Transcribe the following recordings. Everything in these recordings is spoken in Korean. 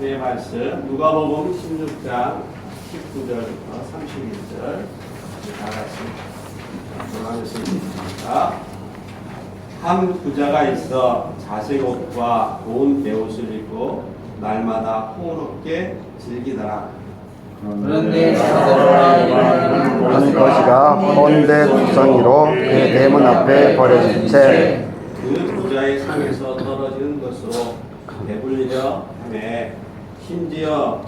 네 말씀 누가복음 16장 19절부터 31절 다 같이 돌아가면서 읽겠습니다. 한 부자가 있어 자색 옷과 좋은 베옷을 입고 날마다 호롭게 즐기더라. 그런데 한 거지가 본데 구덩이로 그의 대문 앞에 버려진 채 그 부자의 상에서 떨어지는 것으로 배불리려 하매 심지어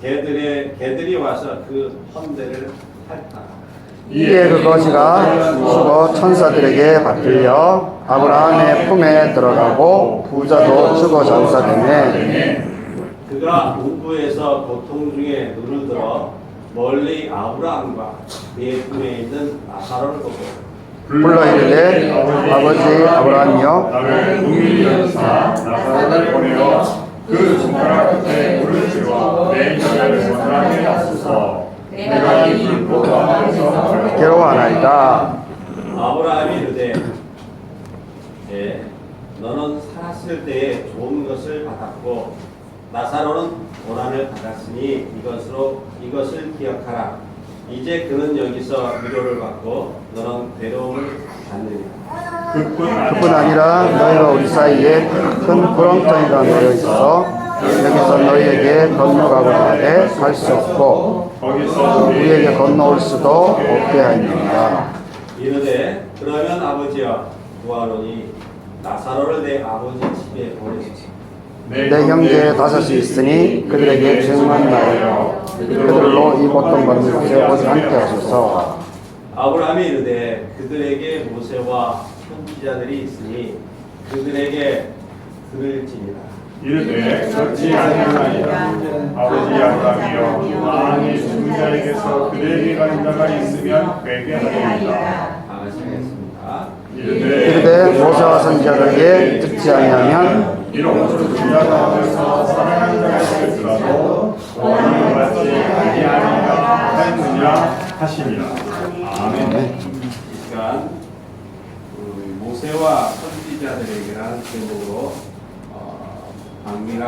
개들이 와서 그 헌대를 핥아. 이에 그 거지가 죽어 천사들에게 받들려 아브라함의 품에 들어가고 부자도 죽어 전사되네. 그가 문부에서 고통 중에 눈을 들어 멀리 아브라함과 그의 품에 있는 나사로를 보고 불러 이르되 아버지 아브라함이여 나를 국민 연사 나사로를 보내어 그 손가락 끝에 물을 지워 내 혀를 건강하게 하소서. 내가 이 불보가 안에서 괴로워하나이다. 아브라함이 이르되 너는 살았을 때에 좋은 것을 받았고 나사로는 고난을 받았으니 이것을 기억하라. 이제 그는 여기서 위로를 받고 너는 괴로움을 받느니라. 그뿐 아니라 너희가 우리 사이에 큰 구렁텅이가 놓여 있어 여기서 너희에게 건너가고자 하되 갈 수 없고 거기서 우리에게 건너올 수도 없게 하였느니라. 이르되 그러면 아버지여 구하노니 나사로를 내 아버지 집에 보내소서. 내 형제 다섯이 있으니 그들에게 증언하여 그들로 이 고통받는 곳에 오지 않게 하소서. 아브라함이 이르되 그들에게 모세와 선지자들이 있으니 그들에게 들을지니라. 이르되 그렇지 아니하나이다. 아버지 아브라함이여 만일 죽은 자에게서 그들에게 가는 자가 있으면 회개하리이다. 다 같이 하겠습니다. 이르되 모세와 선지자들에게 듣지 아니하면 이런 죽은 자 가운데서 살아난 자가 있을지라도 원하는 받지 아니하리라 하였느냐 하시니라. 아멘. 이 시간 모세와 선지자들에게라는 제목으로 박미라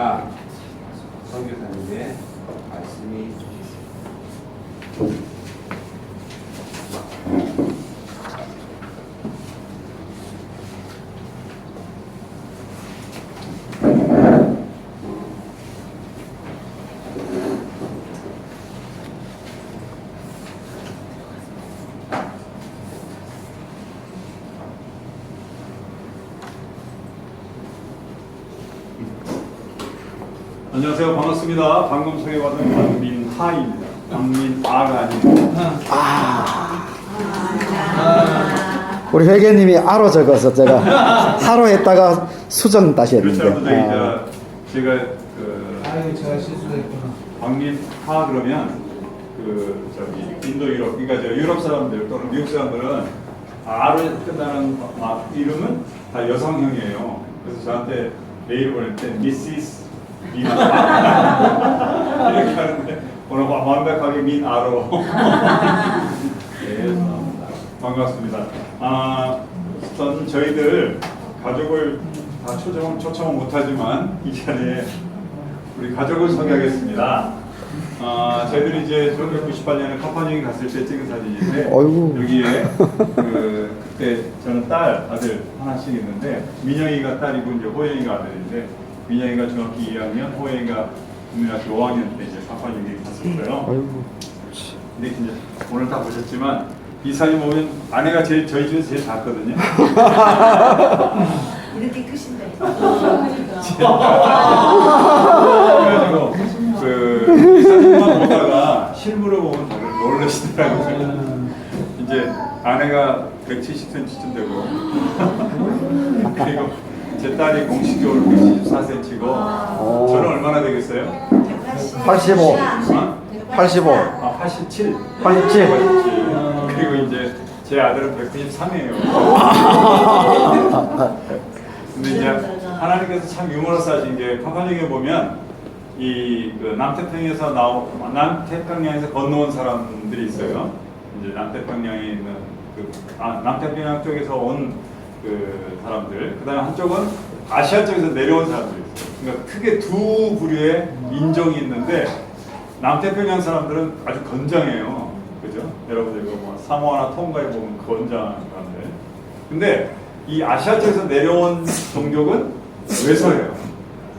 선교사님의 말씀이 주시겠습니다. 안녕하세요. 반갑습니다. 방금 소개받은 박민하입니다. 박민아가 아닙니다. 우리 회계님이 아로 적어서 제가 하로 했다가 수정 다시 그렇죠. 했는데 제가 제가 실수했구나. 박민하 그러면 인도 유럽, 그러니까 유럽 사람들 또는 미국 사람들은 아로 끝나는 이름은 다 여성형이에요. 그래서 저한테 메일 보낼 때 미시스 이렇게 하는데 오늘 완벽하게 민아로. 네, 반갑습니다. 저희들 가족을 다 초청은 못하지만 이 자리에 우리 가족을 소개하겠습니다. 저희들이 이제 1998년에 카파뇽에 갔을 때 찍은 사진인데 어이구. 여기에 그때 저는 아들 하나씩 있는데 민영이가 딸이고 이제 호영이가 아들인데 민영이가 중학교 2학년, 호영이가 국민학교 5학년 때 이제 카파뇽에 갔었어요. 근데 이제 오늘 다 보셨지만 이 사진 보면 아내가 저희 집에서 제일 작거든요. 이렇게 크신데. 그래가지고 이 사진만 보다가 실물을 보면 다들 놀라시더라고요. 이제 아내가 170cm쯤 되고 그리고 제 딸이 공식적으로 174cm고 저는 얼마나 되겠어요? 85. 85. 87. 87. 그리고 이제 제 아들은 193이에요. 근데 이제 하나님께서 참 유머러스하신 게 카파뇽에 보면 남태평양에서 건너온 사람들이 있어요. 이제 남태평양에 있는 남태평양 쪽에서 온 그 사람들. 그다음에 한쪽은 아시아 쪽에서 내려온 사람들이 있어요. 그러니까 크게 두 부류의 인종이 있는데 남태평양 사람들은 아주 건장해요. 그죠? 여러분들 이거 뭐 사모아나 ton가에 보면 건장한 사람들. 근데 이 아시아 쪽에서 내려온 종족은 외소해요.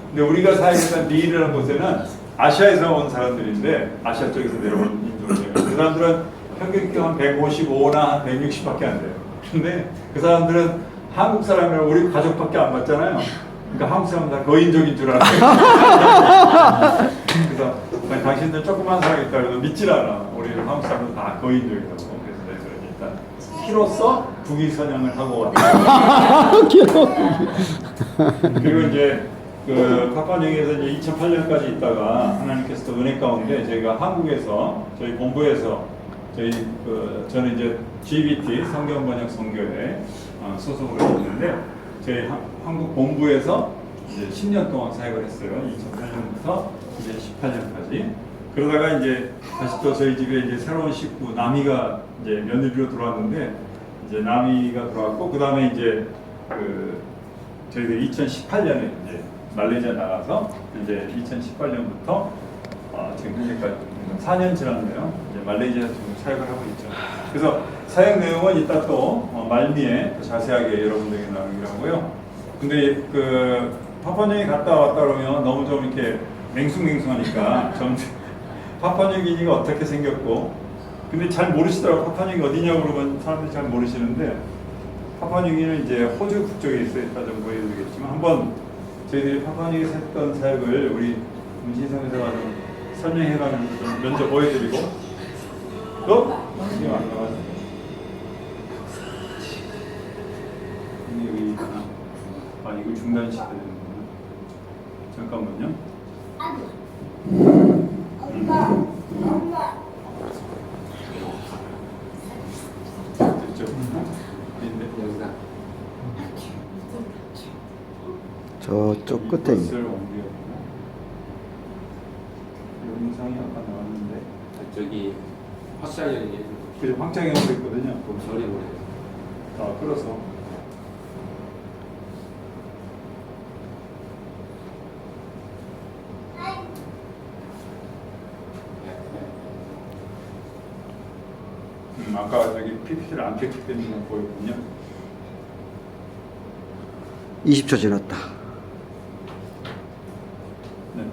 근데 우리가 사역했던 리이라는 곳에는 아시아에서 온 사람들인데 아시아 쪽에서 내려온 인종이에요. 그 사람들은 평균 키 한 155나 한 160밖에 안 돼요. 근데 그 사람들은 한국 사람이랑 우리 가족밖에 안 맞잖아요. 그러니까 한국 사람 다 거인족인 줄 알아요. 그래서 아니, 당신들 조그만 사람이 있다 그래도 믿질 않아. 우리 한국 사람은 다 거인족이라고. 그래서 내가 일단 키로서 국위 선양을 하고 왔다. 그리고 이제 그 파파뉴기니에서 이제 2008년까지 있다가 하나님께서 또 은혜 가운데 저희가 한국에서 저희 본부에서 저희 저는 이제 GBT 성경 번역 선교회 소속으로 있는데 저희 한국 본부에서 이제 10년 동안 사역을 했어요. 2008년부터 이제 18년까지. 그러다가 이제 다시 또 저희 집에 이제 새로운 식구 나미가 이제 며느리로 들어왔는데 이제 나미가 들어왔고 그 다음에 이제 저희가 2018년에 이제 말레이시아 나가서 이제 2018년부터 지금 현재까지 4년 지났네요. 이제 말레이시아 지금 사역을 하고 있죠. 그래서 사역 내용은 이따 또 말미에 또 자세하게 여러분들에게 나누기로 하고요. 근데 그 파푸아뉴기니 갔다 왔다 그러면 너무 좀 이렇게 맹숭맹숭하니까 좀 파푸아뉴기니가 어떻게 생겼고 근데 잘 모르시더라고요. 파푸아뉴기니 어디냐고 그러면 사람들이 잘 모르시는데 파푸아뉴기니는 이제 호주 북쪽에 있어 있다 좀 보여드리겠지만 한번 저희들이 파푸아뉴기니에서 했던 사역을 우리 문신성에서 좀 설명해가지고 좀 먼저 보여드리고 또 이거 안 나와서 이거 중단시켜야 되는구나. 잠깐만요. 됐죠? 여기다. 저쪽 끝에 있네. 이것을 옮겨야 되나? 이 영상이 아까 나왔는데 저기 확장형이 그죠? 확장형으로 있거든요. 그럼 저리 보내요. 끌어서 아까 저기 PPT를 안 켰기 때문에 보였군요. 20초 지났다. 네.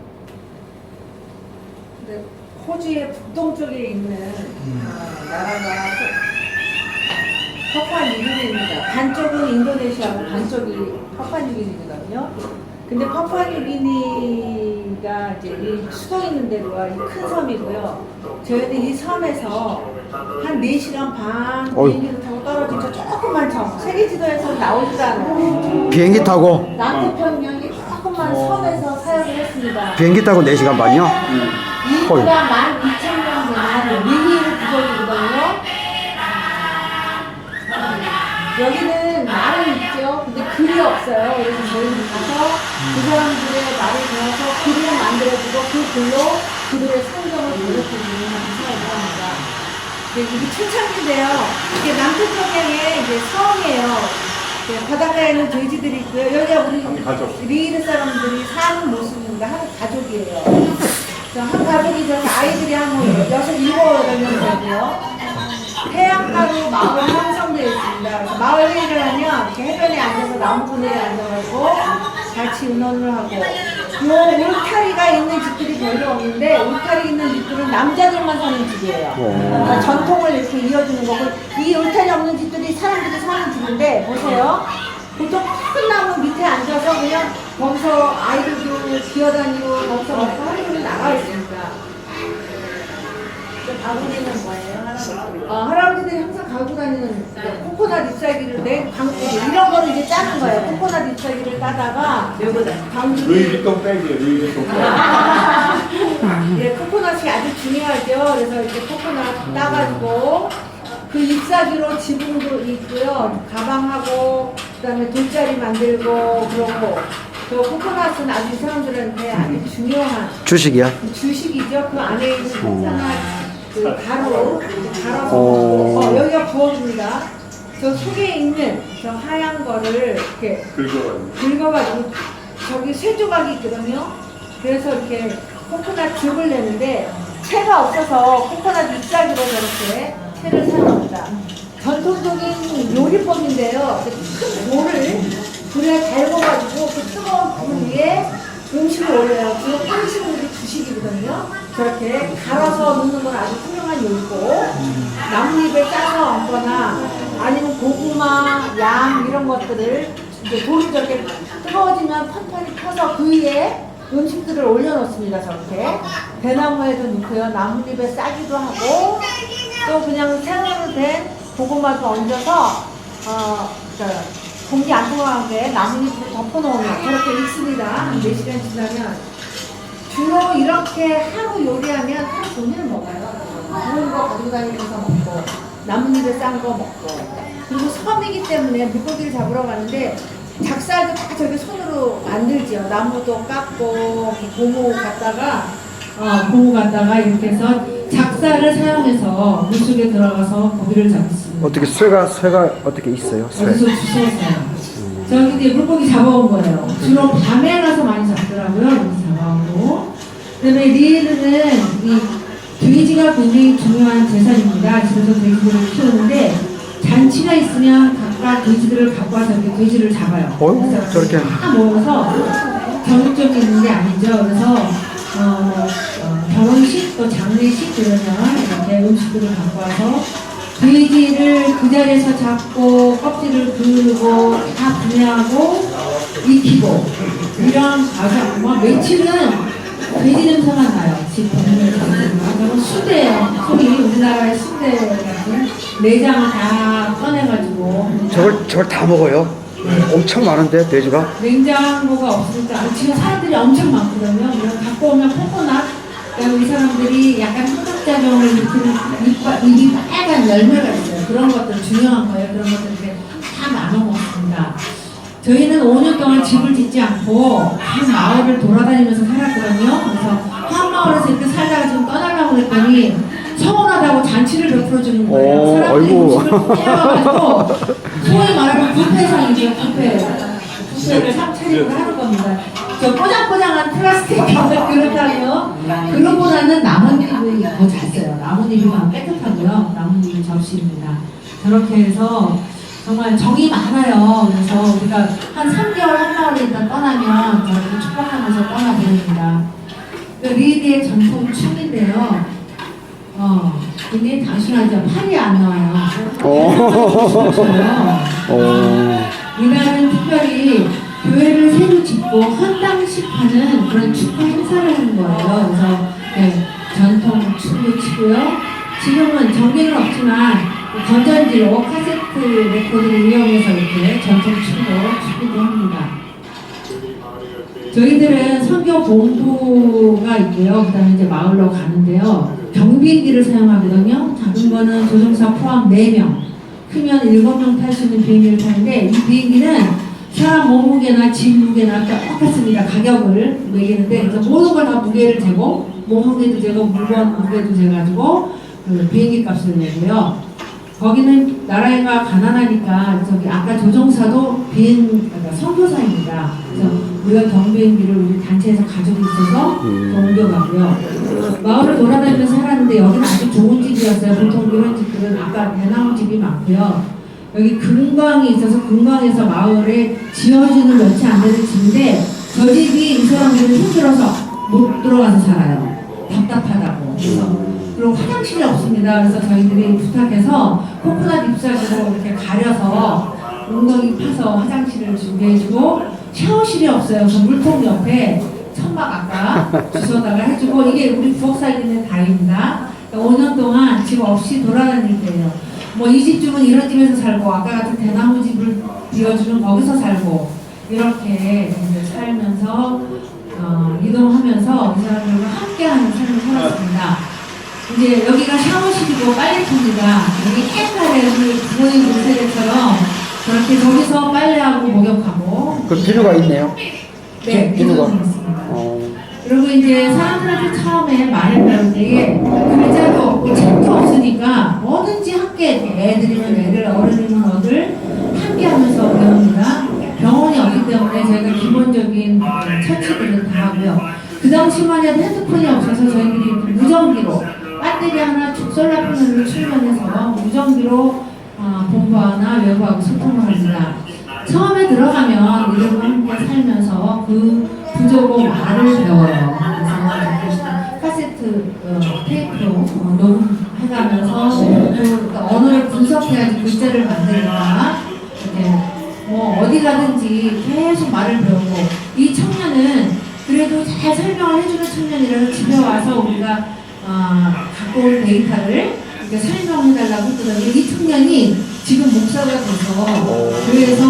근데 호주의 북동쪽에 있는 나라가 파푸아뉴기니입니다. 반쪽은 인도네시아고 반쪽이 파푸아뉴기니거든요. 근데 파푸아뉴기니가 이제 이 수도 있는 데가 이 큰 섬이고요. 저희들 이 섬에서 한 4시간 반 비행기를 타고 떨어진 저 조그만 섬, 세계 지도에서 나오지도 않아요. 비행기 타고 남태평양의 조그만 섬에서 사역을 했습니다. 비행기 타고 4시간 반이요? 인구가 12,000명 되는 미니의 부족이거든요. 여기는 말은 있죠. 근데 글이 없어요. 그래서 저희는 가서 그 사람들의 말을 배워서 글을 만들어주고 그 글로 그들의 성경을 번역해주는 사역을 합니다. 이게 춘천인데요. 이게 남태평양의 이제 섬이에요. 바닷가에는 돼지들이 있고요. 여기가 우리 리이르 사람들이 사는 모습입니다. 한 가족이에요. 한 가족이 저기 아이들이 한 6, 7, 8명 되고요. 해안가로 마을이 형성되어 있습니다. 그래서 마을 회의를 하면 이렇게 해변에 앉아서 나무 그늘에 앉아가지고 같이 의논을 하고 요 울타리가 있는 집들이 별로 없는데 울타리 있는 집들은 남자들만 사는 집이에요. 그러니까 전통을 이렇게 이어주는 거고 이 울타리 없는 집들이 사람들이 사는 집인데 보세요. 보통 큰 나무 밑에 앉아서 그냥 거기서 아이들도 기어다니고 거기서 먹고 하루종일 나가 있습니다. 바구니는 뭐예요? 할아버지들이 항상 가지고 다니는 코코넛 잎사귀를 이런 거를 이제 짜는 거예요. 코코넛 잎사귀를 따다가 루이비통 백이에요. 루이비통 백. 예, 코코넛이 아주 중요하죠. 그래서 이제 코코넛 따가지고 그 잎사귀로 지붕도 있고요. 가방하고 그다음에 돌자리 만들고 그러고 그 코코넛은 아주 이 사람들한테 아주 중요한 주식이야? 주식이죠. 그 안에 있는 코코넛 그 가루 갈아서 여기가 부엌입니다. 저 속에 있는 저 하얀 거를 이렇게 긁어가지고 저기 쇠 조각이 있거든요. 그래서 이렇게 코코넛 즙을 내는데 채가 없어서 코코넛 잎사귀로 저렇게 채를 사용합니다. 전통적인 요리법인데요. 큰 돌을 불에 달궈가지고 그 뜨거운 불 위에 음식을 올려요. 지금 음식물이 주식이거든요. 저렇게 갈아서 넣는 건 아주 훌륭한 요리고 나뭇잎에 짜서 얹거나 아니면 고구마, 양 이런 것들을 이제 돌이 저렇게 뜨거워지면 펀펀이 펴서 그 위에 음식들을 올려놓습니다. 저렇게 대나무에도 넣고요. 나뭇잎에 싸기도 하고 또 그냥 생으로 된 고구마도 얹어서 공기 안 통하게 나뭇잎을 덮어놓으면 저렇게 익습니다. 한 4시간 지나면 주로 이렇게 하루 요리하면 하루 종일 먹어요. 구운 거 가지고 다니면서 먹고 나뭇잎에 싼 거 먹고 그리고 섬이기 때문에 물고기를 잡으러 가는데 작살도 다 저기 손으로 만들지요. 나무도 깎고 고무 갖다가 이렇게 해서 작살을 사용해서 물속에 들어가서 고기를 잡습니다. 어떻게 쇠가 어떻게 있어요? 쇠. 어디서 주웠어요. 저기 이제 물고기 잡아온 거예요. 주로 밤에 가서 많이 잡더라고요. 여기 잡아오고. 그다음에 리에르는 이 돼지가 굉장히 중요한 재산입니다. 집에서 돼지들을 키우는데 잔치가 있으면 각각 돼지들을 갖고 와서 이렇게 돼지를 잡아요. 그래서 저렇게. 다 모아서 정육점이 있는 게 아니죠. 그래서 결혼식 또 장례식 이러면 이렇게 음식들을 갖고 와서 돼지를 그 자리에서 잡고 껍질을 긁고 다 분해하고 익히고 이런 아주 뭐 며칠은 돼지 냄새만 나요. 집 보면 수대예요. 소리 우리나라의 수대 같은 내장을 다 꺼내가지고 저걸 다 먹어요? 엄청 많은데 돼지가? 냉장고가 없으니까 지금 사람들이 엄청 많거든요. 그래서 갖고 오면 코코넛 그다음에 이 사람들이 약간 화학작용을 일으키는 입이 빨간 열매가 있어요. 그런 것들 중요한 거예요. 그런 것들 이렇게 다 나눠 먹습니다. 저희는 5년 동안 집을 짓지 않고 한 마을을 돌아다니면서 살았거든요. 그래서 한 마을에서 이렇게 살다가 지금 떠나려고 그랬더니 서운하다고 잔치를 베풀어 주는 거예요. 사람들이 아이고. 음식을 빼와가지고 소위 말하면 뷔페상이죠. 뷔페를 차리고 하는 겁니다. 저 꼬장꼬장한 플라스틱 그렇다고요. 그거보다는 나뭇잎이 더 잘 써요. 나뭇잎이 더 깨끗하고요. 나뭇잎 접시입니다. 저렇게 해서 정말 정이 많아요. 그래서 우리가 한 3개월 한 마을에 일단 떠나면 저렇게 축복하면서 떠나보냅니다. 리에르의 전통 춤인데요. 굉장히 단순하죠. 팔이 안 나와요. 이날은 특별히 교회를 새로 짓고 헌당식 하는 그런 축구 행사를 하는 거예요. 그래서 네, 전통 춤을 추고요. 지금은 전기는 없지만 건전지로 카세트 레코드를 이용해서 이렇게 전통 춤도 추기도 합니다. 저희들은 선교 본부가 있고요. 그 다음에 이제 마을로 가는데요. 경비행기를 사용하거든요. 작은 거는 조종사 포함 4명, 크면 7명 탈 수 있는 비행기를 타는데 이 비행기는 사람 몸무게나 짐 무게나 똑같습니다. 가격을 매기는데 그래서 모든 걸 다 무게를 재고 몸무게도 재고 물건 무게도 재가지고 그 비행기 값을 내고요. 거기는 나라가 가난하니까 저기 아까 조종사도 그러니까 선교사입니다. 그래서 우리가 경비행기를 우리 단체에서 가지고 있어서 옮겨가고요. 마을을 돌아다니면서 살았는데 여기는 아주 좋은 집이었어요. 보통 이런 집들은 아까 대나무 집이 많고요. 여기 금광이 있어서 금광에서 마을에 지어지는 몇치 안 되는 집인데 저 집이 이 사람들은 힘들어서 못 들어가서 살아요. 답답하다고. 그리고 화장실이 없습니다. 그래서 저희들이 부탁해서 코코넛 잎사귀로 이렇게 가려서 웅덩이 파서 화장실을 준비해주고 샤워실이 없어요. 그래서 물통 옆에 천막 아까 주워다가 해주고 이게 우리 부엌 살리는 다입니다. 5년 동안 집 없이 돌아다닐 때예요. 뭐 이 집 주면 이런 집에서 살고 아까 같은 대나무 집을 비워주면 거기서 살고 이렇게 이제 살면서 이동하면서 이 사람들과 함께하는 삶을 살았습니다. 이제 여기가 샤워실이고 빨래통입니다. 여기 옛날에 우리 부모님 세대처럼 그렇게 저기서 빨래하고 목욕하고 그 비누가 있네요. 네, 비누가. 있습니다. 그리고 이제 사람들한테 처음에 말을 배울 때에 글자도 없고 책도 없으니까 뭐든지 함께 애들이면 애들, 어른이면 어들 함께 하면서 배웁니다. 병원이 없기 때문에 저희가 기본적인 처치들은 다 하고요. 그 당시만 해도 핸드폰이 없어서 저희들이 무전기로 배터리 하나 솔라 패널로 충전해서 무전기로 본부하나 외부하고 소통을 합니다. 처음에 들어가면 이들과 함께 살면서 그 부족어 말을 배워요. 그래서 카세트 테이프로 녹음해가면서 그 언어를 분석해야지 글자를 만들니까 이렇게 뭐 어디 가든지 계속 말을 배우고 이 청년은 그래도 잘 설명을 해주는 청년이라서 집에 와서 우리가 갖고 온 데이터를 이렇게 설명해달라고 했더니 이 청년이 지금 목사가 돼서 교회에서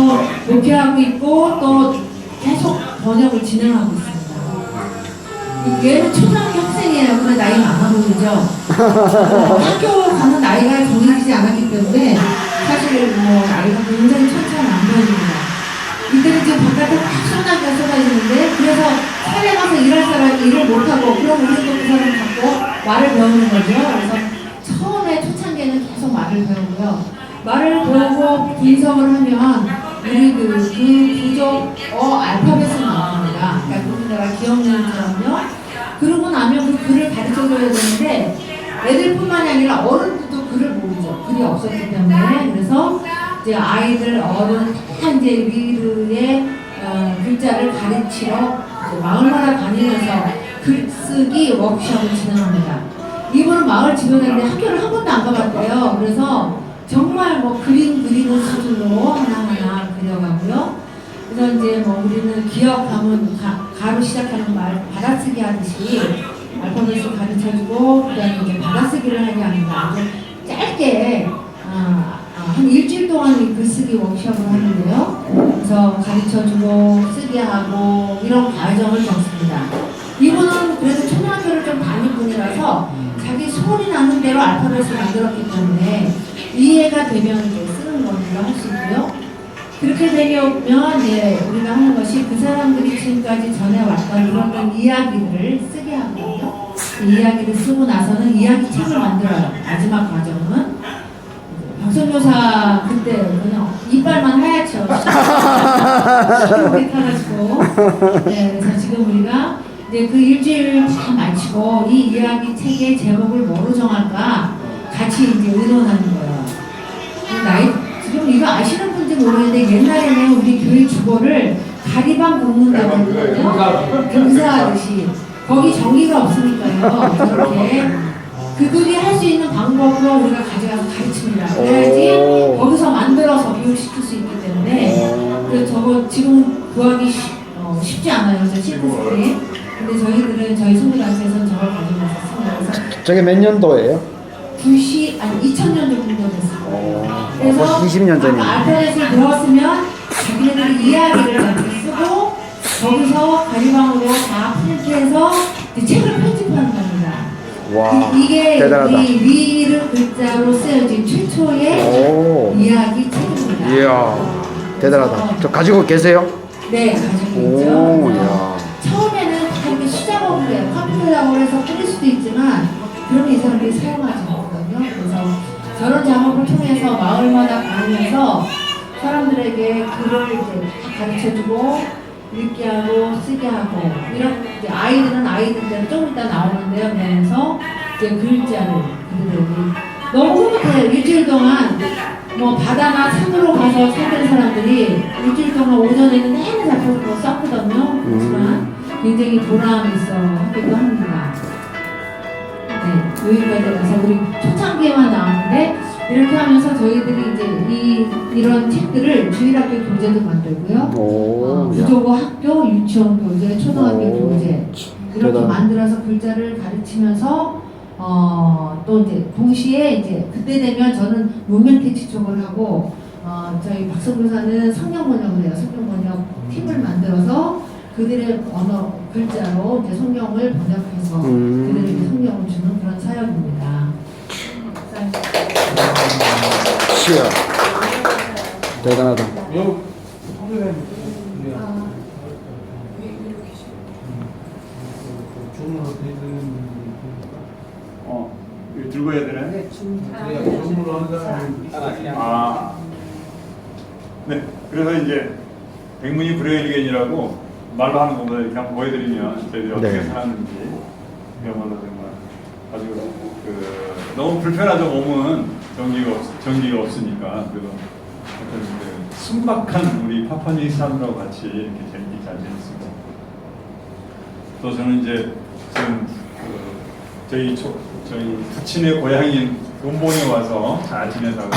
목회하고 있고 또 계속 번역을 진행하고 있습니다. 얘는 초등학교 학생이에요. 근데 나이 많아 보이죠? 학교 가는 나이가 정해지지 않았기 때문에 사실 뭐 나이가 굉장히 천천히 안 보입니다. 이들은 지금 바깥에 막 쏟아져 쏟아지는데 그래서 산에 가서 일할 사람이 일을 못하고 그럼 우리도 그 사람 갖고 말을 배우는 거죠. 그래서 처음에 초창기에는 계속 말을 배우고요. 말을 배우고 분석을 하면 우리 그 부족어 알파벳을 나옵니다. 그러니까 우리나라 기억력처럼요. 그러고 나면 그 글을 가르쳐줘야 되는데 애들뿐만이 아니라 어른들도 글을 모르죠. 글이 없었기 때문에. 그래서 이제 아이들, 어른 다 이제 리르의 글자를 가르치러 마을마다 다니면서 글쓰기 워크숍을 진행합니다. 이분은 마을 직원인데 학교를 한 번도 안 가봤대요. 그래서 정말 뭐 그림 그리는 수준으로 하나하나 그려가고요. 그래서 이제 뭐 우리는 기억하면 가로 시작하는 말 받아쓰기 하듯이 알파벳을 가르쳐주고 그다음에 이제 받아쓰기를 하게 합니다. 아주 짧게 한 일주일 동안 글쓰기 워크숍을 하는데요. 그래서 가르쳐주고 쓰게 하고 이런 과정을 겪습니다. 이분은 그래도 초등학교를 좀 다닐 분이라서 자기 소리 나는 대로 알파벳을 만들었기 때문에 이해가 되면 이제 쓰는 거니까 할 수 있고요. 그렇게 되면 이제 우리가 하는 것이 그 사람들이 지금까지 전해왔던 그런 이야기들을 쓰게 하거든요. 그 이야기를 쓰고 나서는 이야기 책을 만들어요. 마지막 과정은 박선교사 그때 그냥 이빨만 하얗죠. 시키고 네, 그래서 지금 우리가 이제 그 일주일 다 마치고 이 이야기 책의 제목을 뭐로 정할까 같이 이제 의논하는 거예요. 지금 이거 아시는 분인지 모르겠는데 옛날에는 우리 교회 주보를 가리방 굽는다고 했거든요. 금사하듯이 거기 전기가 없으니까요. 저렇게 그들이 할 수 있는 방법으로 우리가 가져가서 가르칩니다. 그래야지 거기서 만들어서 교육시킬 수 있기 때문에 그래서 저거 지금 구하기 쉽지 않아요. 저 시트스크린. 근데 저희들은 저희 선교단체에서는 저걸 가져가서 씁니다. 그래서 저게 몇 년도예요? 2000년 정도 됐어요. 그래서 20년 전이네요. 알파벳을 배웠으면 자기네들이 이야기를 이렇게 쓰고 거기서 가리방으로 다 프린트해서 책을 편집하는 겁니다. 와, 이게 대단하다. 이 리를 글자로 쓰여진 최초의 이야기 책입니다. 이야, 대단하다. 저 가지고 계세요? 네, 가지고 오, 있죠. 이야. 처음에는 다 이렇게 수작업을 해요. 컴퓨터 작업을 해서 뿌릴 수도 있지만 그러면 이 사람들이 사용하지 않거든요. 그래서 저런 작업을 통해서 마을마다 다니면서 사람들에게 글을 이제 가르쳐주고 읽게 하고 쓰게 하고 이런 이제 아이들은 아이들대로 좀 이따 나오는데요. 그러면서 이제 글자를 그들에게 너무 흐뭇해요. 일주일 동안 뭐 바다나 산으로 가서 살던 사람들이 일주일 동안 오전에는 내내 잡혀서 썼거든요. 그렇지만 굉장히 보람이 있어 하기도 합니다. 네, 여기까지 가서 우리 초창기에만 나왔는데 이렇게 하면서 저희들이 이제 이런 책들을 주일학교 교재도 만들고요. 부족어 학교, 유치원 교재, 초등학교 교재 이렇게 대단. 만들어서 글자를 가르치면서 또 이제 동시에 이제 그때 되면 저는 문명 캐치 쪽을 하고 저희 박성교사는 성경 번역을 해요. 성경 번역 팀을 만들어서 그들의 언어 글자로 이제 성경을 번역해서 그들에게 성경을 주는 그런 사역입니다. 시야. 대단하다. 종으로 되는 분들이 이거 들고 해야 되나요? 네, 그래야 종으로 한 사람이 네. 그래서 이제 백문이 불여일견이라고 말로 하는 것보다 이렇게 한번 보여드리면 저희들이 어떻게 네. 살았는지 그야말로 정말 아주 너무 불편하죠. 몸은 전기가 없으니까. 그래도 하여튼 그 순박한 우리 파파니 사람들하고 같이 이렇게 재밌게 잘 지냈습니다. 또 저는 이제 지금 저희 부친의 고향인 돈봉에 와서 잘 지내다가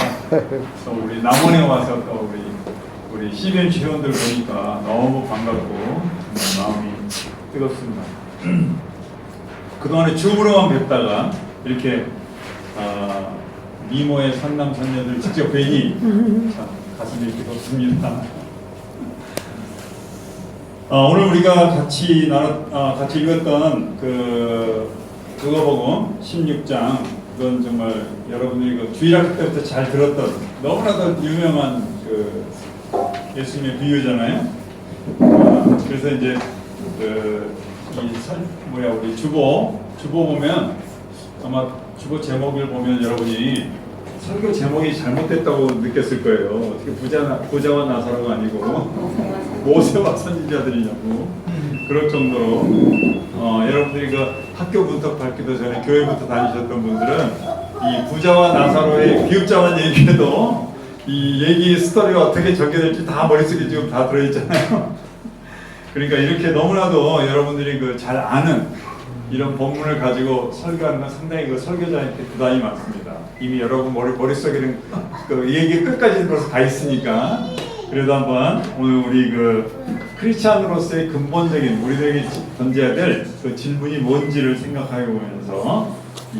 또 우리 남원에 와서 또 우리 CBMC 회원들 보니까 너무 반갑고 마음이 뜨겁습니다. 그동안에 줌으로만 뵙다가 이렇게 미모의 선남선녀들 직접 뵈니 참 가슴이 뜨겁습니다. 오늘 우리가 같이 읽었던 누가복음 16장, 그건 정말 여러분들이 그 주일학교 때부터 잘 들었던 너무나도 유명한 예수님의 비유잖아요. 그래서 이제 우리 주보 보면 아마 주보 제목을 보면 여러분이 설교 제목이 잘못됐다고 느꼈을 거예요. 어떻게 부자와 나사로가 아니고 모세와 선지자들이냐고 그럴 정도로 여러분들이 그 학교 문턱 밟기도 전에 교회부터 다니셨던 분들은 이 부자와 나사로의 비읍자만 얘기해도 이 얘기 스토리가 어떻게 전개될지 다 머릿속에 지금 다 들어있잖아요. 그러니까 이렇게 너무나도 여러분들이 잘 아는 이런 본문을 가지고 설교하는 건 상당히 설교자한테 부담이 많습니다. 이미 여러분 머릿속에는 이 얘기 끝까지 벌써 가 있으니까 그래도 한번 오늘 우리 크리스찬으로서의 근본적인 우리들에게 던져야 될 그 질문이 뭔지를 생각해 보면서 이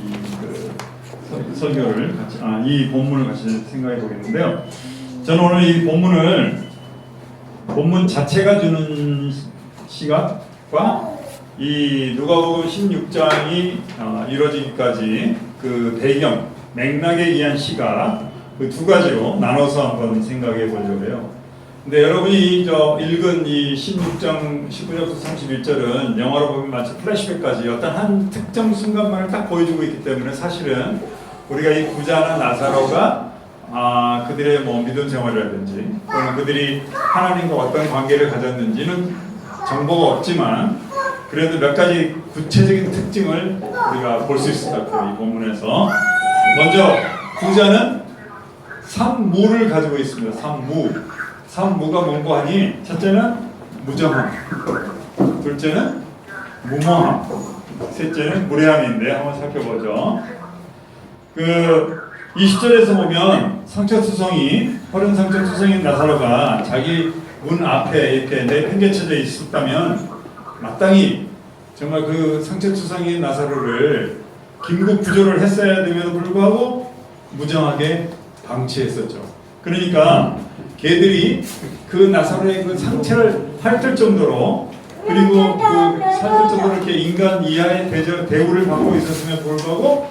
설교를 같이 이 본문을 같이 생각해 보겠는데요. 저는 오늘 이 본문 자체가 주는 시각과 이 누가복음 16장이 이루어지기까지 그 배경, 맥락에 의한 시각 그 두 가지로 나눠서 한번 생각해 보려고 해요. 근데 여러분이 읽은 이 16장 19절부터 31절은 영화로 보면 마치 플래시백까지 어떤 한 특정 순간만을 딱 보여주고 있기 때문에 사실은 우리가 이 부자나 나사로가 그들의 믿음 생활이라든지 또는 그들이 하나님과 어떤 관계를 가졌는지는 정보가 없지만 그래도 몇 가지 구체적인 특징을 우리가 볼 수 있을 것 같아요. 이 본문에서 먼저 부자는 삼무를 가지고 있습니다. 삼무가 뭔고 하니 첫째는 무정함, 둘째는 무모함, 셋째는 무례함인데 한번 살펴보죠. 20절에서 보면 어린 상처투성인 나사로가 자기 문 앞에 이렇게 내팽개쳐져 있었다면 마땅히 정말 그 상처투성인 나사로를 긴급 구조를 했어야 됨에도 불구하고 무정하게 방치했었죠. 그러니까 걔들이 그 나사로의 그 상처를 핥을 정도로 그리고 핥을 정도로 이렇게 인간 이하의 대우를 받고 있었음에도 불구하고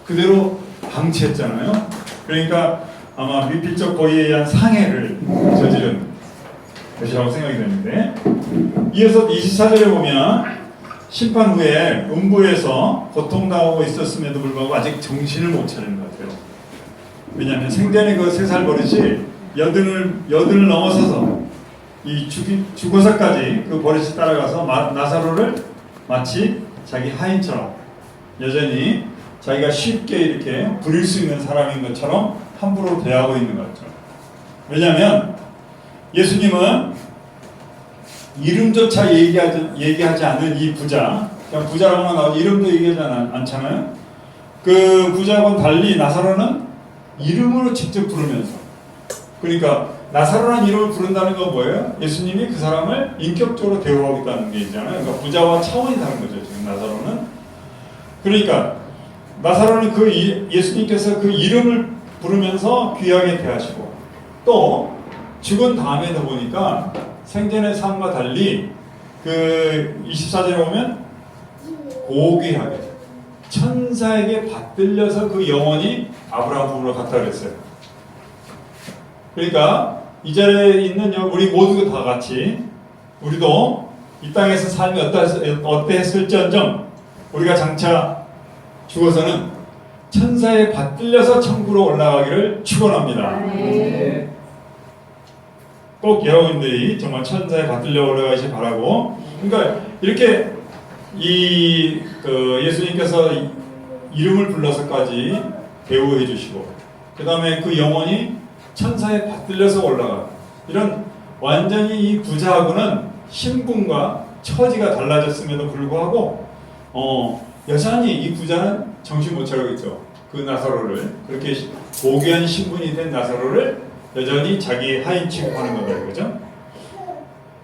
그대로 방치했잖아요. 그러니까 아마 미필적 고의에 의한 상해를 저지른 것이라고 생각이 되는데 이어서 24절에 보면 심판 후에 음부에서 고통당하고 있었음에도 불구하고 아직 정신을 못 차리는 것 같아요. 왜냐하면 생전에 그 3살 버릇이 여든을 넘어서서 이 죽어서까지 그 버릇이 따라가서 나사로를 마치 자기 하인처럼 여전히 자기가 쉽게 이렇게 부릴 수 있는 사람인 것처럼 함부로 대하고 있는 것 같죠. 왜냐하면 예수님은 이름조차 얘기하지 않는 이 부자, 그냥 부자라고만 나오지 이름도 얘기하지 않잖아요. 그 부자와는 달리 나사로는 이름으로 직접 부르면서, 그러니까 나사로라는 이름을 부른다는 건 뭐예요? 예수님이 그 사람을 인격적으로 대우하겠다는 게 있잖아요. 그러니까 부자와 차원이 다른 거죠, 지금 나사로는. 그러니까 나사로는 예수님께서 그 이름을 부르면서 귀하게 대하시고, 또 죽은 다음에도 보니까 생전의 삶과 달리 그 24절에 보면 고귀하게 천사에게 받들려서 그 영혼이 아브라함 부부로 갔다 그랬어요. 그러니까 이 자리에 있는 우리 모두 다 같이 우리도 이 땅에서 삶이 어떠했을지언정 우리가 장차 죽어서는 천사에 받들려서 천국으로 올라가기를 축원합니다. 네. 꼭 여러분들이 정말 천사에 받들려 올라가시 바라고. 그러니까 이렇게 예수님께서 이름을 불러서까지 배우해 주시고, 그 다음에 그 영혼이 천사에 받들려서 올라가. 이런 완전히 이 부자하고는 신분과 처지가 달라졌음에도 불구하고 여전히 이 부자는 정신 못 차리고 있죠. 그 나사로를, 그렇게 고귀한 신분이 된 나사로를 여전히 자기 하인 취급하는 거다 이거죠.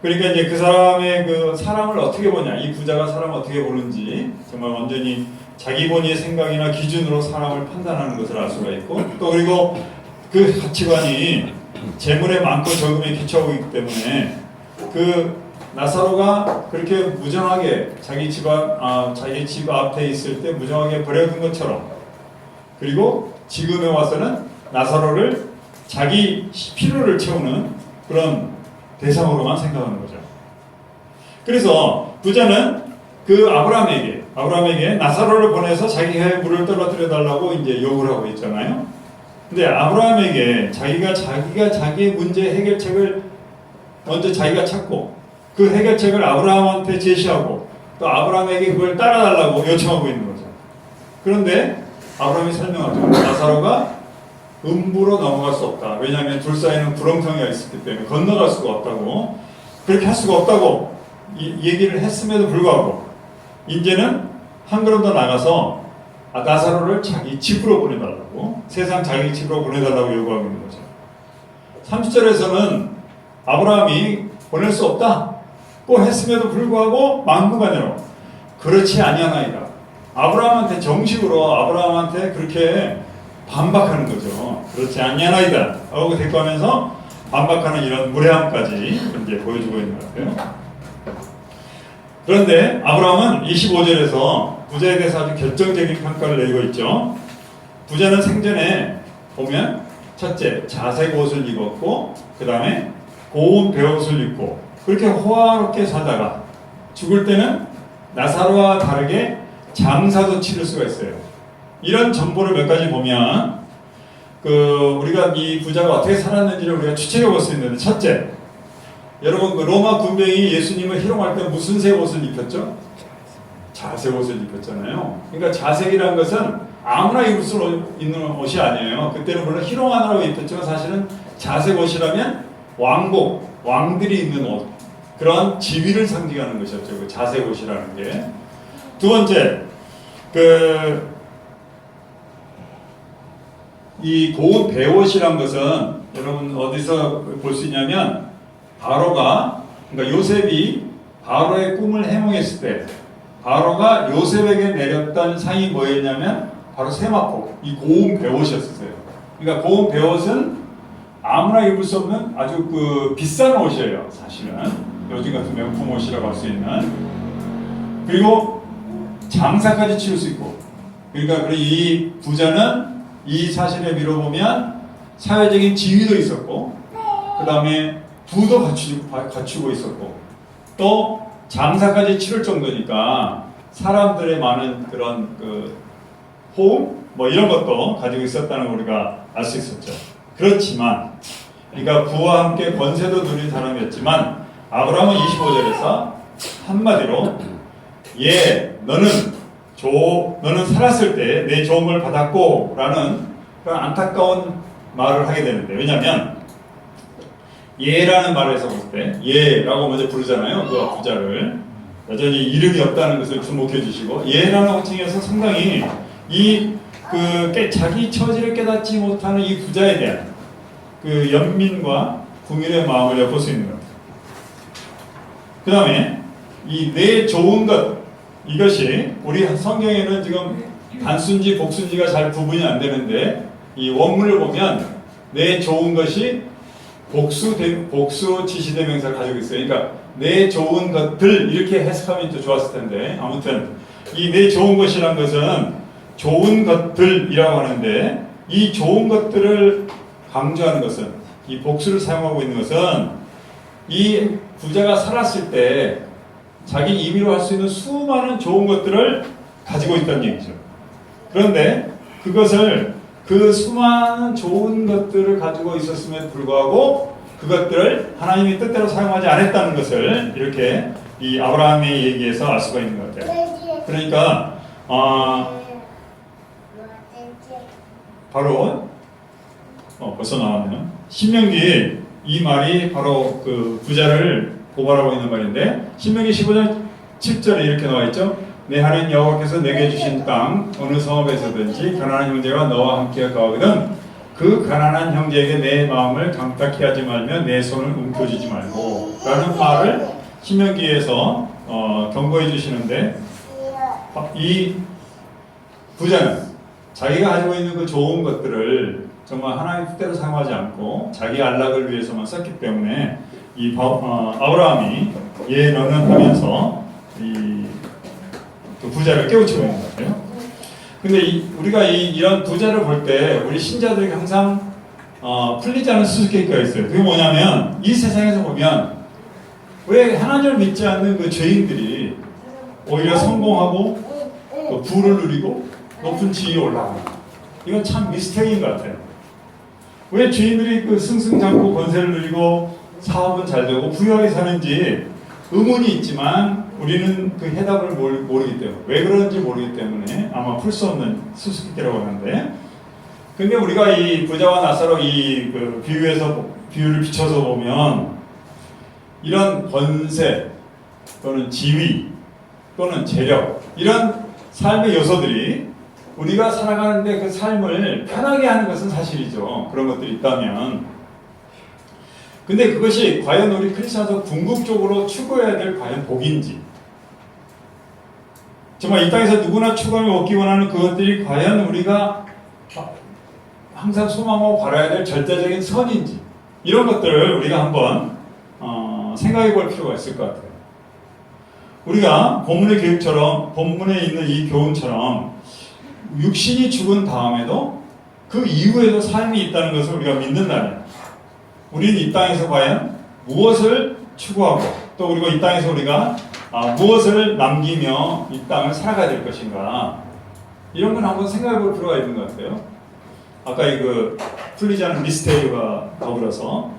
그러니까 이제 그 사람의 그 사람을 어떻게 보냐, 이 부자가 사람을 어떻게 보는지 정말 완전히 자기 본의의 생각이나 기준으로 사람을 판단하는 것을 알 수가 있고, 또 그리고 그 가치관이 재물에 많고 적음에 기초하고 있기 때문에 그 나사로가 그렇게 무정하게 자기 집 앞에 있을 때 무정하게 버려둔 것처럼, 그리고 지금에 와서는 나사로를 자기 필요를 채우는 그런 대상으로만 생각하는 거죠. 그래서 부자는 그 아브라함에게 나사로를 보내서 자기 혀에 물을 떨어뜨려 달라고 이제 요구를 하고 있잖아요. 근데 아브라함에게 자기가 자기의 문제 해결책을 먼저 자기가 찾고, 그 해결책을 아브라함한테 제시하고, 또 아브라함에게 그걸 따라달라고 요청하고 있는 거죠. 그런데 아브라함이 설명하죠. 나사로가 음부로 넘어갈 수 없다. 왜냐하면 둘 사이에는 구렁텅이가 있었기 때문에 건너갈 수가 없다고, 그렇게 할 수가 없다고 얘기를 했음에도 불구하고 이제는 한 걸음 더 나가서 나사로를 자기 집으로 보내달라고, 세상 자기 집으로 보내달라고 요구하고 있는 거죠. 30절에서는 아브라함이 보낼 수 없다고 했음에도 불구하고 막무가내로 그렇지 아니하나이다. 아브라함한테 정식으로 아브라함한테 그렇게 반박하는 거죠. 그렇지 아니하나이다 하고 대꾸하면서 반박하는 이런 무례함까지 이제 보여주고 있는 것 같아요. 그런데 아브라함은 25절에서 부자에 대해서 아주 결정적인 평가를 내리고 있죠. 부자는 생전에 보면 첫째, 자색 옷을 입었고, 그 다음에 고운 베옷을 입고, 그렇게 호화롭게 살다가 죽을 때는 나사로와 다르게 장사도 치를 수가 있어요. 이런 정보를 몇 가지 보면 우리가 이 부자가 어떻게 살았는지를 우리가 추측해 볼 수 있는데, 첫째, 여러분 그 로마 군병이 예수님을 희롱할 때 무슨 색 옷을 입혔죠? 자색 옷을 입혔잖아요. 그러니까 자색이라는 것은 아무나 입을 수 있는 옷이 아니에요. 그때는 물론 희롱하느라고 입혔지만 사실은 자색 옷이라면 왕복, 왕들이 입는 옷, 그런 지위를 상징하는 것이었죠. 그 자색 옷이라는 게. 두 번째, 이 고운 베옷이란 것은 여러분 어디서 볼 수 있냐면, 바로가, 그러니까 요셉이 바로의 꿈을 해몽했을 때 바로가 요셉에게 내렸던 상이 뭐였냐면 바로 세마포, 이 고운 베옷이었어요. 그러니까 고운 베옷은 아무나 입을 수 없는 아주 비싼 옷이에요. 사실은 요즘 같은 명품 옷이라고 할 수 있는. 그리고 장사까지 치를 수 있고, 그러니까 이 부자는 이 사실에 미뤄보면 사회적인 지위도 있었고, 그 다음에 부도 갖추고 있었고, 또 장사까지 치를 정도니까 사람들의 많은 그런 호응 뭐 이런 것도 가지고 있었다는 걸 우리가 알 수 있었죠. 그렇지만, 그러니까 부와 함께 권세도 누린 사람이었지만 아브라함은 25절에서 한마디로 너는 살았을 때 내 조음을 받았고 라는 그런 안타까운 말을 하게 되는데, 왜냐하면 예라는 말을 해서 볼 때 예라고 먼저 부르잖아요. 그 부자를 여전히 이름이 없다는 것을 주목해 주시고, 예라는 호칭에서 상당히 자기 처지를 깨닫지 못하는 이 부자에 대한 그 연민과 궁일의 마음을 엿볼 수 있는 것. 그 다음에 이 내 좋은 것, 이것이 우리 성경에는 지금 단순지 복순지가 잘 구분이 안 되는데, 이 원문을 보면 내 좋은 것이 복수 지시대명사를 가지고 있어요. 그러니까 내 좋은 것들 이렇게 해석하면 더 좋았을 텐데, 아무튼 이 내 좋은 것이란 것은 좋은 것들이라고 하는데, 이 좋은 것들을 강조하는 것은, 이 복수를 사용하고 있는 것은 이 부자가 살았을 때 자기 임의로 할 수 있는 수많은 좋은 것들을 가지고 있다는 얘기죠. 그런데 그것을 그 수많은 좋은 것들을 가지고 있었음에도 불구하고 그것들을 하나님의 뜻대로 사용하지 않았다는 것을 이렇게 이 아브라함의 얘기에서 알 수가 있는 것 같아요. 그러니까 바로 벌써 나왔네요. 신명기 이 말이 바로 그 부자를 고발하고 있는 말인데 신명기 15장 7절에 이렇게 나와 있죠. 내 하나님 여호와께서 내게 주신 땅 어느 성읍에서든지 가난한 형제가 너와 함께 거하거든 그 가난한 형제에게 내 마음을 강탁히 하지 말며 내 손을 움켜쥐지 말고 라는 말을 신명기에서 경고해 주시는데 이 부자는 자기가 가지고 있는 그 좋은 것들을 정말 하나님 뜻대로 사용하지 않고 자기 안락을 위해서만 썼기 때문에 이 아브라함이 예 너는 하면서 그 부자를 깨우치고 있는 것 같아요. 근데 우리가 이런 부자를 볼 때 우리 신자들에게 항상 풀리지 않은 수수께끼가 있어요. 그게 뭐냐면 이 세상에서 보면 왜 하나님을 믿지 않는 그 죄인들이 오히려 성공하고 또 부를 누리고 높은 지위에 올라가는 이건 참 미스테이크인 것 같아요. 왜 죄인들이 그 승승장구 권세를 누리고 사업은 잘 되고 부유하게 사는지 의문이 있지만 우리는 그 해답을 모르기 때문에 왜 그런지 모르기 때문에 아마 풀 수 없는 수수께끼라고 하는데 근데 우리가 이 부자와 나사로 이 그 비유를 비춰서 보면 이런 권세 또는 지위 또는 재력 이런 삶의 요소들이 우리가 살아가는데 그 삶을 편하게 하는 것은 사실이죠. 그런 것들이 있다면 근데 그것이 과연 우리 크리스천에서 궁극적으로 추구해야 될 과연 복인지 정말 이 땅에서 누구나 추구하며 얻기 원하는 그것들이 과연 우리가 항상 소망하고 바라야 될 절대적인 선인지 이런 것들을 우리가 한번 생각해 볼 필요가 있을 것 같아요. 우리가 본문의 교육처럼 본문에 있는 이 교훈처럼 육신이 죽은 다음에도 그 이후에도 삶이 있다는 것을 우리가 믿는다면 우리는 이 땅에서 과연 무엇을 추구하고 또 그리고 이 땅에서 우리가 무엇을 남기며 이 땅을 살아가야 될 것인가 이런 건 한번 생각해 볼 필요가 있는 것 같아요. 아까 그 풀리지 않은 미스테리와 더불어서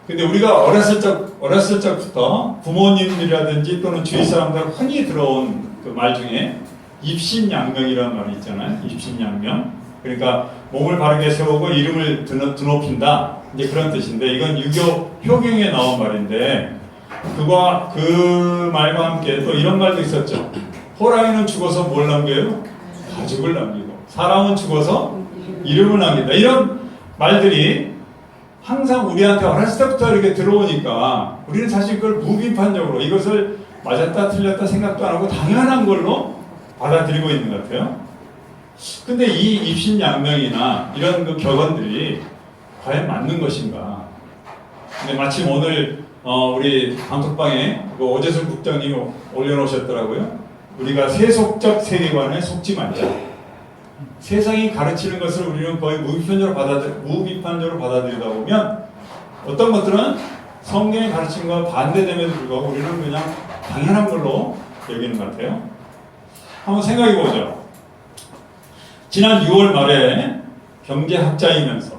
근데 우리가 어렸을 적부터 부모님들이라든지 또는 주위 사람들 흔히 들어온 그 말 중에 입신양명이라는 말이 있잖아요. 입신양명. 그러니까 몸을 바르게 세우고 이름을 드높인다. 이제 그런 뜻인데 이건 유교 효경에 나온 말인데 그 말과 함께 또 이런 말도 있었죠. 호랑이는 죽어서 뭘 남겨요? 가죽을 남기고 사람은 죽어서 이름을 남긴다. 이런 말들이 항상 우리한테 어렸을 때부터 이렇게 들어오니까 우리는 사실 그걸 무비판적으로 이것을 맞았다 틀렸다 생각도 안 하고 당연한 걸로 받아들이고 있는 것 같아요. 근데 이 입신양명이나 이런 그 격언들이 과연 맞는 것인가? 근데 마침 오늘 우리 단톡방에 그 오재순 국장님이 올려놓으셨더라고요. 우리가 세속적 세계관에 속지 말자. 세상이 가르치는 것을 우리는 거의 무비판적으로 받아들이다 보면 어떤 것들은 성경의 가르침과 반대됨에도 불구하고 우리는 그냥 당연한 걸로 여기는 것 같아요. 한번 생각해 보죠. 지난 6월 말에 경제학자이면서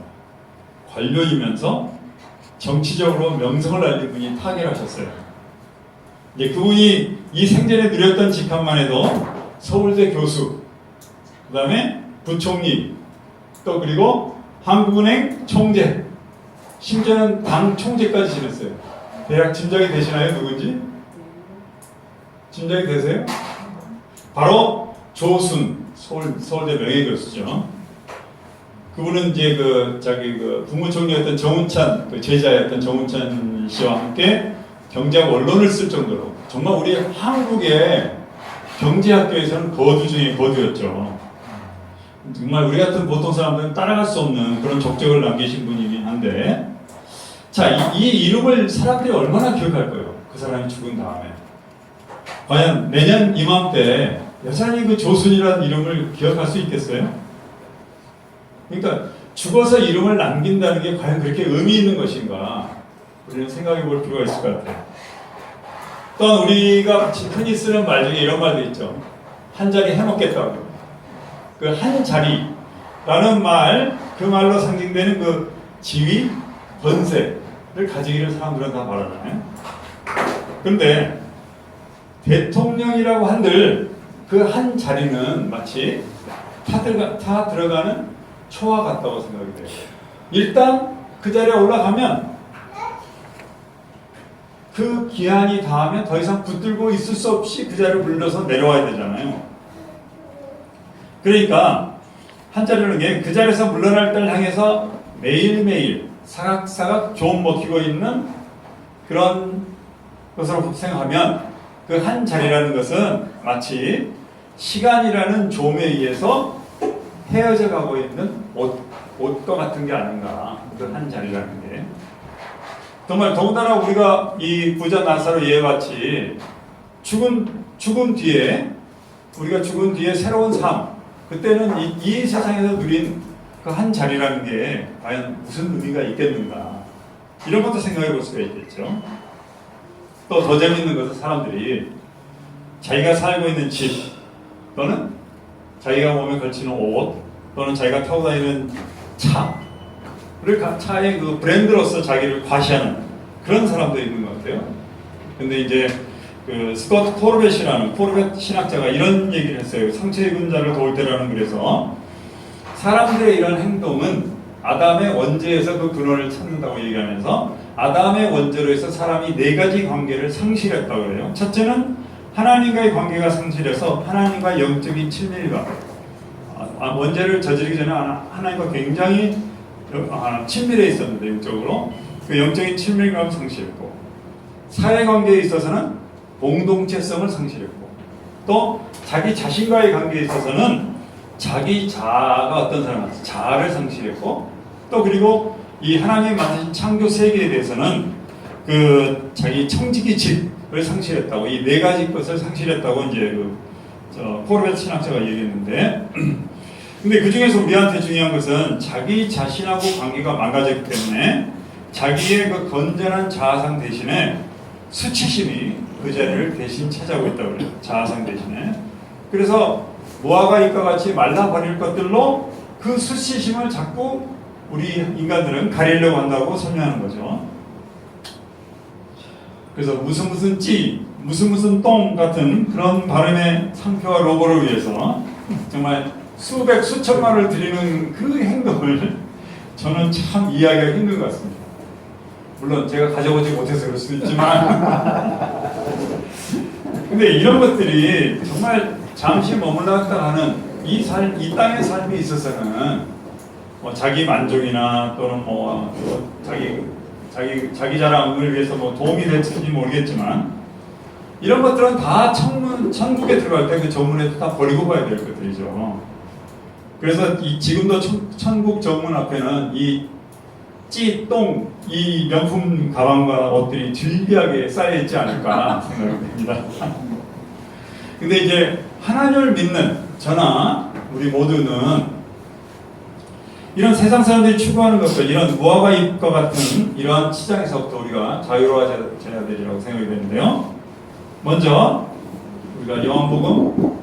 관료이면서 정치적으로 명성을 알린 분이 타결하셨어요. 이제 그분이 이 생전에 누렸던 직함만 해도 서울대 교수, 그 다음에 부총리, 또 그리고 한국은행 총재, 심지어는 당 총재까지 지냈어요. 대략 짐작이 되시나요? 누군지? 짐작이 되세요? 바로 조순, 서울대 명예교수죠. 그분은 이제 국무총리였던 정운찬, 그 제자였던 정운찬 씨와 함께 경제학 원론을 쓸 정도로 정말 우리 한국의 경제학교에서는 거두 중에 거두였죠. 정말 우리 같은 보통 사람들은 따라갈 수 없는 그런 적적을 남기신 분이긴 한데, 자, 이 이름을 사람들이 얼마나 기억할 거예요? 그 사람이 죽은 다음에. 과연 내년 이맘때 여전히 그 조순이라는 이름을 기억할 수 있겠어요? 그러니까 죽어서 이름을 남긴다는 게 과연 그렇게 의미 있는 것인가? 우리는 생각해 볼 필요가 있을 것 같아요. 또한 우리가 흔히 쓰는 말 중에 이런 말도 있죠. 한 자리 해먹겠다고. 그 한 자리라는 말, 그 말로 상징되는 그 지위, 권세를 가지기를 사람들은 다 바라잖아요. 그런데 대통령이라고 한들 그 한 자리는 마치 타 들어가는 초와 같다고 생각이 돼요. 일단 그 자리에 올라가면 그 기한이 닿으면 더 이상 붙들고 있을 수 없이 그 자리를 물러서 내려와야 되잖아요. 그러니까 한 자리라는 게 그 자리에서 물러날 때를 향해서 매일매일 사각사각 좀 먹히고 있는 그런 것으로 생각하면 그 한 자리라는 것은 마치 시간이라는 좀에 의해서 헤어져 가고 있는 옷과 같은 게 아닌가. 그 한 자리라는 게. 정말 더군다나 우리가 이 부자 나사로 예같이 죽은 뒤에 우리가 죽은 뒤에 새로운 삶, 그때는 이 세상에서 누린 그 한 자리라는 게 과연 무슨 의미가 있겠는가, 이런 것도 생각해 볼 수가 있겠죠. 또 더 재밌는 것은 사람들이 자기가 살고 있는 집, 또는 자기가 몸에 걸치는 옷, 또는 자기가 타고 다니는 차를 차의 그 브랜드로서 자기를 과시하는 그런 사람도 있는 것 같아요. 근데 이제 그 스코트 코르벳이라는 코르벳 신학자가 이런 얘기를 했어요. 상처 입은 자를 도울 때라는 글에서 사람들의 이런 행동은 아담의 원죄에서 그 근원을 찾는다고 얘기하면서 아담의 원죄로 해서 사람이 4가지 관계를 상실했다고 그래요. 첫째는 하나님과의 관계가 상실해서 하나님과 영적인 친밀감, 원죄를 저지르기 전에 하나님과 굉장히 친밀해 있었는데 영적으로 그 영적인 친밀감을 상실했고, 사회관계에 있어서는 공동체성을 상실했고, 또 자기 자신과의 관계에 있어서는 자기 자아가 어떤 사람한테 자아를 상실했고, 또 그리고 이 하나님이 만드신 창조 세계에 대해서는 그 자기 청지기 집을 상실했다고, 이 4가지 것을 상실했다고 이제 코르벳 신학자가 얘기했는데, 근데 그 중에서 우리한테 중요한 것은 자기 자신하고 관계가 망가졌기 때문에 자기의 그 건전한 자아상 대신에 수치심이 그 자리를 대신 차지하고 있다고 그래요. 자아상 대신에. 그래서 모아가 이과 같이 말라버릴 것들로 그 수치심을 자꾸 우리 인간들은 가리려고 한다고 설명하는 거죠. 그래서 무슨 찌, 무슨 똥 같은 그런 발음의 상표와 로고를 위해서 정말 수백 수천만 원을 들이는 그 행동을 저는 참 이해하기가 힘든 것 같습니다. 물론 제가 가져보지 못해서 그럴 수도 있지만 근데 이런 것들이 정말 잠시 머물렀다 하는 이 땅의 삶에 있어서는 자기 만족이나 또는 자기 자랑을 위해서 도움이 될지 모르겠지만, 이런 것들은 다 천국에 들어갈 때 그 정문에도 다 버리고 가야 될 것들이죠. 그래서 지금도 천국 정문 앞에는 이 찌, 똥, 이 명품 가방과 옷들이 질비하게 쌓여있지 않을까 생각이 됩니다. 근데 이제 하나님을 믿는 저나 우리 모두는 이런 세상 사람들이 추구하는 것들, 이런 무화과 잎과 같은 이러한 치장에서부터 우리가 자유로워져야 되리라고 생각이 되는데요. 먼저 우리가 요한복음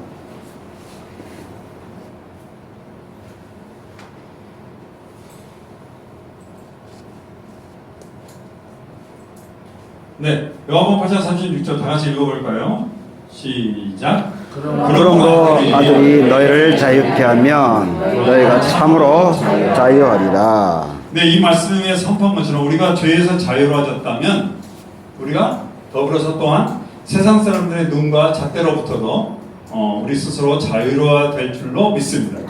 8장 36절 다 같이 읽어볼까요? 시작. 그러므로 아들이 너희를 자유케 하면 너희가 참으로 자유하리라. 네, 이 말씀에 선포한 것처럼 우리가 죄에서 자유로워졌다면 우리가 더불어서 또한 세상 사람들의 눈과 잣대로부터도 우리 스스로 자유로워야 될 줄로 믿습니다.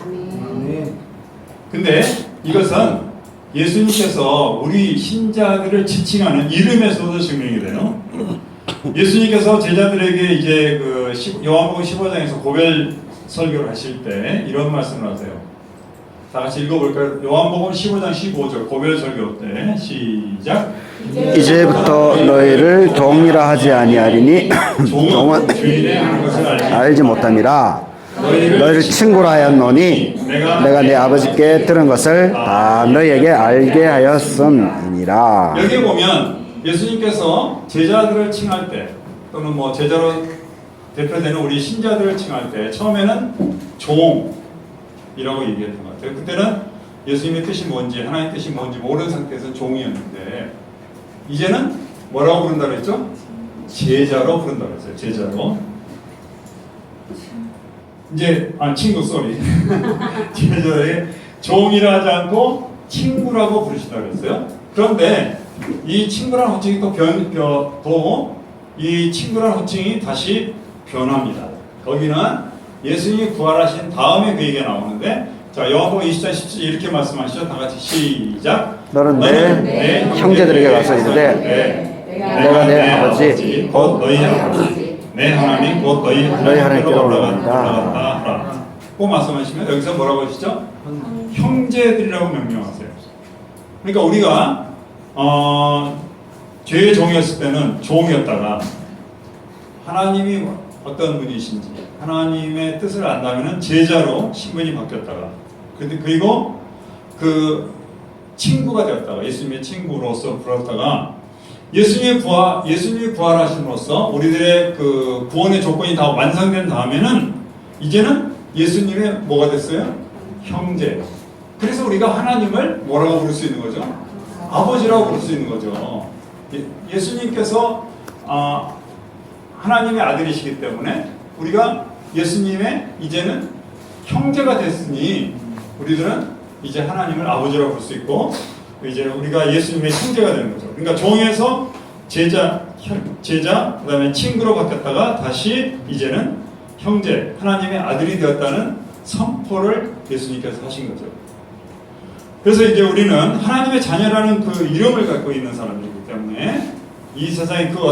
근데 이것은 예수님께서 우리 신자들을 지칭하는 이름에서도 증명이 돼요. 예수님께서 제자들에게 이제 요한복음 15장에서 고별 설교를 하실 때 이런 말씀을 하세요. 다 같이 읽어볼까요? 요한복음 15장 15절 고별 설교 때 시작. 이제부터 너희를 종이라 하지 아니하리니 종은 알지 못함이라. 너희를 친구라 하였노니 내가 내 아버지께 들은 것을 다 너희에게 알게 하였음이니라. 여기 보면 예수님께서 제자들을 칭할 때 또는 제자로 대표되는 우리 신자들을 칭할 때 처음에는 종이라고 얘기했던 것 같아요. 그때는 예수님의 뜻이 뭔지 하나님의 뜻이 뭔지 모르는 상태에서 종이었는데 이제는 뭐라고 부른다고 했죠? 제자로 부른다고 했어요. 제자로. 이제 친구 쏘리 제자의 종이라 하지 않고 친구라고 부르시다고 했어요. 그런데 이 친구라는 호칭이 또 이 친구라는 호칭이 다시 변합니다. 거기는 예수님이 부활하신 다음에 그 얘기가 나오는데 자 요한복음 20장 17절 이렇게 말씀하시죠. 다 같이 시작. 너는 내 형제들에게 가서 이르되 내가 내 아버지 곧 너희 아버지 내 하나님 곧 너희 하나님께로 올라갔다. 꼭 말씀하시면 여기서 뭐라고 하시죠? 형제들이라고 명명하세요. 그러니까 우리가 죄의 종이었을 때는 종이었다가 하나님이 어떤 분이신지 하나님의 뜻을 안다면 제자로 신분이 바뀌었다가 그리고 그 친구가 되었다가 예수님의 친구로서 불렀다가 예수님이 부활하심으로써 우리들의 그 구원의 조건이 다 완성된 다음에는 이제는 예수님의 뭐가 됐어요? 형제. 그래서 우리가 하나님을 뭐라고 부를 수 있는 거죠? 아버지라고 부를 수 있는 거죠. 예수님께서 하나님의 아들이시기 때문에 우리가 예수님의 이제는 형제가 됐으니 우리들은 이제 하나님을 아버지라고 부를 수 있고 이제 우리가 예수님의 형제가 되는 거죠. 그러니까 종에서 제자 그다음에 친구로 바뀌었다가 다시 이제는 형제, 하나님의 아들이 되었다는 선포를 예수님께서 하신 거죠. 그래서 이제 우리는 하나님의 자녀라는 그 이름을 갖고 있는 사람들이기 때문에 이 세상에 그